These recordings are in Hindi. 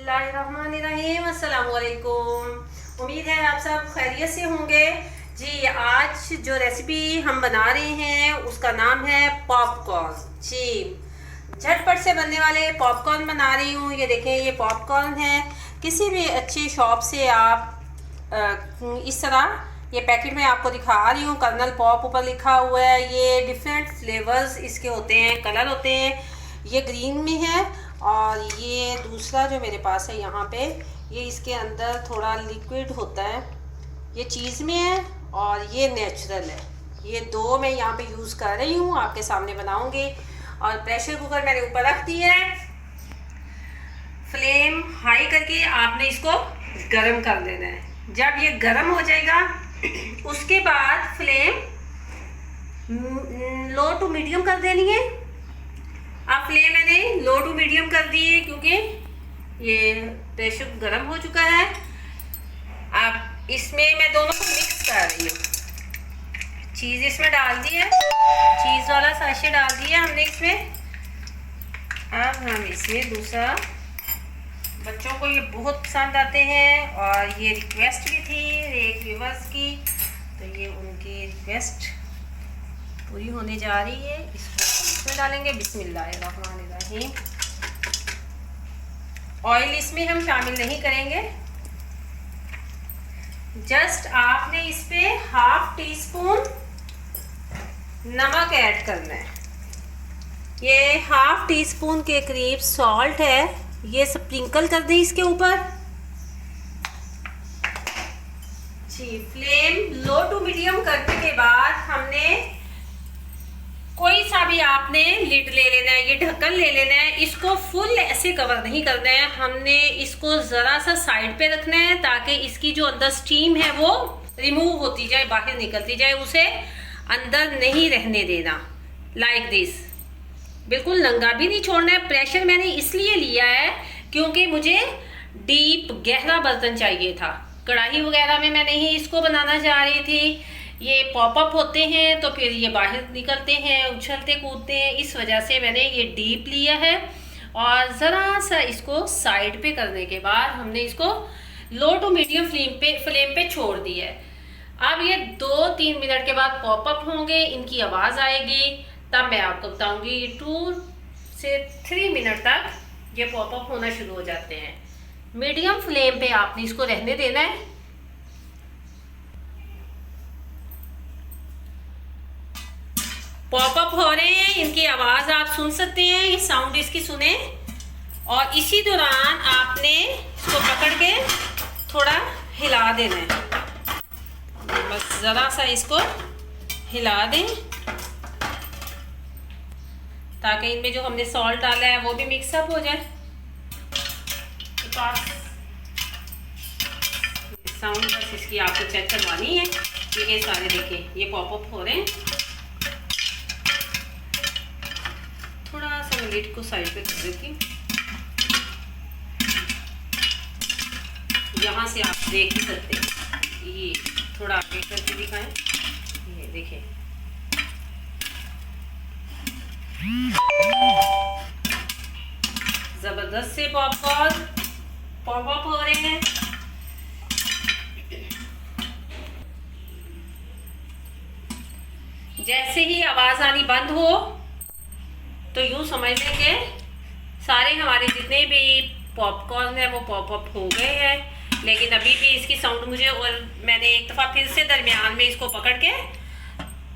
बिस्मिल्लाहिर्रहमानिर्रहीम। अस्सलाम वालेकुम। उम्मीद है आप सब खैरियत से होंगे जी। आज जो रेसिपी हम बना रहे हैं उसका नाम है पॉपकॉर्न जी। झटपट से बनने वाले पॉपकॉर्न बना रही हूँ। ये देखें, ये पॉपकॉर्न है। किसी भी अच्छी शॉप से आप इस तरह ये पैकेट में आपको दिखा रही हूँ। कर्नल पॉप ऊपर लिखा हुआ है। ये डिफरेंट फ्लेवर्स इसके होते हैं, कलर होते हैं। ये ग्रीन में है और ये दूसरा जो मेरे पास है यहाँ पे, ये इसके अंदर थोड़ा लिक्विड होता है। ये चीज़ में है और ये नेचुरल है। ये दो मैं यहाँ पे यूज़ कर रही हूँ, आपके सामने बनाऊँगी। और प्रेशर कुकर मैंने ऊपर रख दिया है। फ्लेम हाई करके आपने इसको गरम कर लेना है। जब ये गरम हो जाएगा उसके बाद फ्लेम लो टू मीडियम कर देनी है। अब फ्लेम मैंने लो टू मीडियम कर दी है क्योंकि ये प्रेशर गरम हो चुका है। अब इसमें मैं दोनों को मिक्स कर रही हूँ। चीज़ इसमें डाल दी है, चीज़ वाला साशे डाल दिया हमने इसमें। अब हम इसमें दूसरा, बच्चों को ये बहुत पसंद आते हैं और ये रिक्वेस्ट भी थी एक व्यूअर्स की, तो ये उनकी रिक्वेस्ट पूरी होने जा रही है। इसको इसमें डालेंगे। बिस्मिल्लाहिर्रहमानिर्रहीम। ऑयल इसमें हम शामिल नहीं करेंगे। जस्ट आपने इस पे हाफ टी स्पून नमक ऐड करना है। ये हाफ टी स्पून के करीब सॉल्ट है, ये स्प्रिंकल कर दें इसके ऊपर जी। फ्लेम लो टू मीडियम करने के बाद हमने कोई सा भी आपने लिड ले लेना है, ये ढक्कन ले लेना है। इसको फुल ऐसे कवर नहीं करना है, हमने इसको ज़रा सा साइड पे रखना है ताकि इसकी जो अंदर स्टीम है वो रिमूव होती जाए, बाहर निकलती जाए। उसे अंदर नहीं रहने देना, लाइक दिस। बिल्कुल नंगा भी नहीं छोड़ना है। प्रेशर मैंने इसलिए लिया है क्योंकि मुझे डीप गहरा बर्तन चाहिए था। कढ़ाई वगैरह में मैं नहीं इसको बनाना चाह रही थी। ये पॉपअप होते हैं तो फिर ये बाहर निकलते हैं, उछलते कूदते हैं, इस वजह से मैंने ये डीप लिया है। और ज़रा सा इसको साइड पे करने के बाद हमने इसको लो टू मीडियम फ्लेम पे छोड़ दिया है। अब ये 2-3 मिनट के बाद पॉपअप होंगे, इनकी आवाज़ आएगी, तब मैं आपको बताऊंगी। ये 2 से 3 मिनट तक ये पॉपअप होना शुरू हो जाते हैं। मीडियम फ्लेम पे आपने इसको रहने देना है। पॉपअप हो रहे हैं, इनकी आवाज़ आप सुन सकते हैं, ये साउंड इसकी सुने। और इसी दौरान आपने इसको पकड़ के थोड़ा हिला देना है। बस ज़रा सा इसको हिला दें ताकि इनमें जो हमने सॉल्ट डाला है वो भी मिक्सअप हो जाए। साउंड बस इसकी आपको चेक करवानी है। ये सारे देखें, ये पॉपअप हो रहे हैं। थोड़ा सा मैं लिड को साइड पे कर देती हूँ। यहाँ से आप देख ही सकते हैं। ये थोड़ा आगे करके दिखाएं। ये देखें, जबरदस्त से पॉपकॉर्न पॉपअप हो रहे हैं। जैसे ही आवाज़ आनी बंद हो तो यूँ समझ लें कि सारे हमारे जितने भी पॉपकॉर्न हैं वो पॉपअप हो गए हैं। लेकिन अभी भी इसकी साउंड मुझे, और मैंने एक दफ़ा फिर से दरमियान में इसको पकड़ के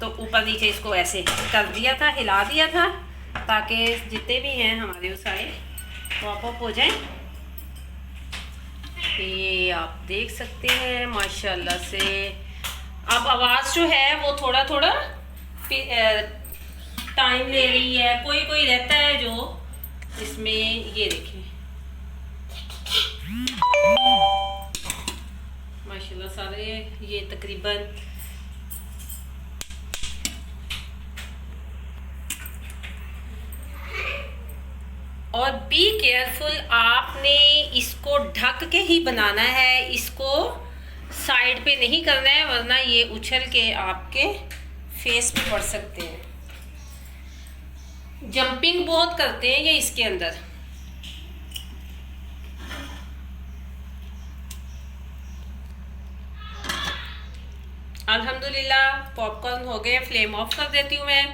तो ऊपर नीचे इसको ऐसे कर दिया था, हिला दिया था ताकि जितने भी हैं हमारे वो सारे पॉपअप हो जाएं। ये आप देख सकते हैं माशाल्लाह से। अब आवाज़ जो है वो थोड़ा थोड़ा टाइम ले रही है। कोई कोई रहता है जो इसमें, ये देखिए माशाल्लाह सारे ये तकरीबन और बी केयरफुल, आपने इसको ढक के ही बनाना है। इसको साइड पे नहीं करना है वरना ये उछल के आपके फेस पे पड़ सकते हैं। जंपिंग बहुत करते हैं ये इसके अंदर। अल्हम्दुलिल्लाह पॉपकॉर्न हो गए, फ्लेम ऑफ कर देती हूँ मैं।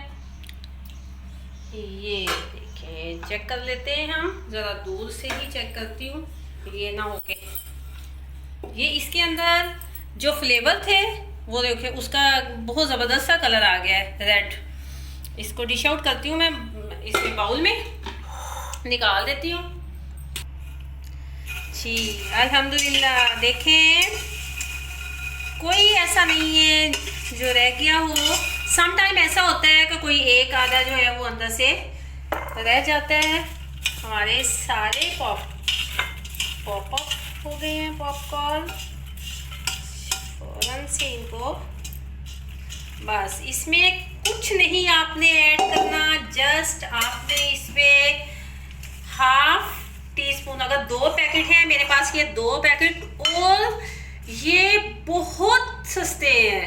ये देखें, चेक कर लेते हैं हम, ज़रा दूर से ही चेक करती हूँ, ये ना हो के ये इसके अंदर जो फ्लेवर थे वो देखिए उसका बहुत ज़बरदस्त सा कलर आ गया है, रेड। इसको डिश आउट करती हूँ मैं, इसमें बाउल में निकाल देती हूँ जी। अल्हम्दुलिल्लाह देखें, कोई ऐसा नहीं है जो रह गया हो। सम टाइम ऐसा होता है कि कोई एक आधा जो है वो अंदर से रह जाता है। हमारे सारे पॉप अप हो गए हैं पॉपकॉर्न। फौरन से इनको बस, इसमें कुछ नहीं आपने ऐड करना, जस्ट आपने इसमें हाफ टी स्पून, अगर 2 पैकेट है मेरे पास, ये 2 पैकेट, और ये बहुत सस्ते हैं,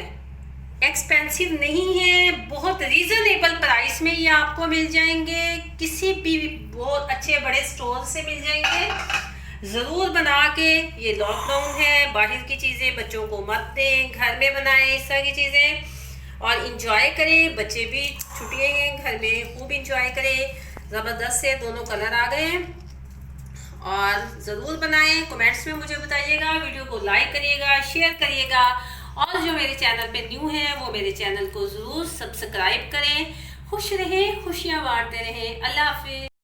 एक्सपेंसिव नहीं है, बहुत रीजनेबल प्राइस में ये आपको मिल जाएंगे, किसी भी बहुत अच्छे बड़े स्टोर से मिल जाएंगे। ज़रूर बना के, ये लॉकडाउन है, बाहर की चीज़ें बच्चों को मत दें, घर में बनाएं इस तरह की चीज़ें और इंजॉय करें। बच्चे भी छुट्टियाँ हैं घर में, खूब इंजॉय करें। ज़बरदस्त से दोनों कलर आ गए हैं और ज़रूर बनाएं। कमेंट्स में मुझे बताइएगा, वीडियो को लाइक करिएगा, शेयर करिएगा और जो मेरे चैनल पे न्यू है वो मेरे चैनल को ज़रूर सब्सक्राइब करें। खुश रहें, खुशियाँ बांटते रहें। अल्लाह हाफिज़।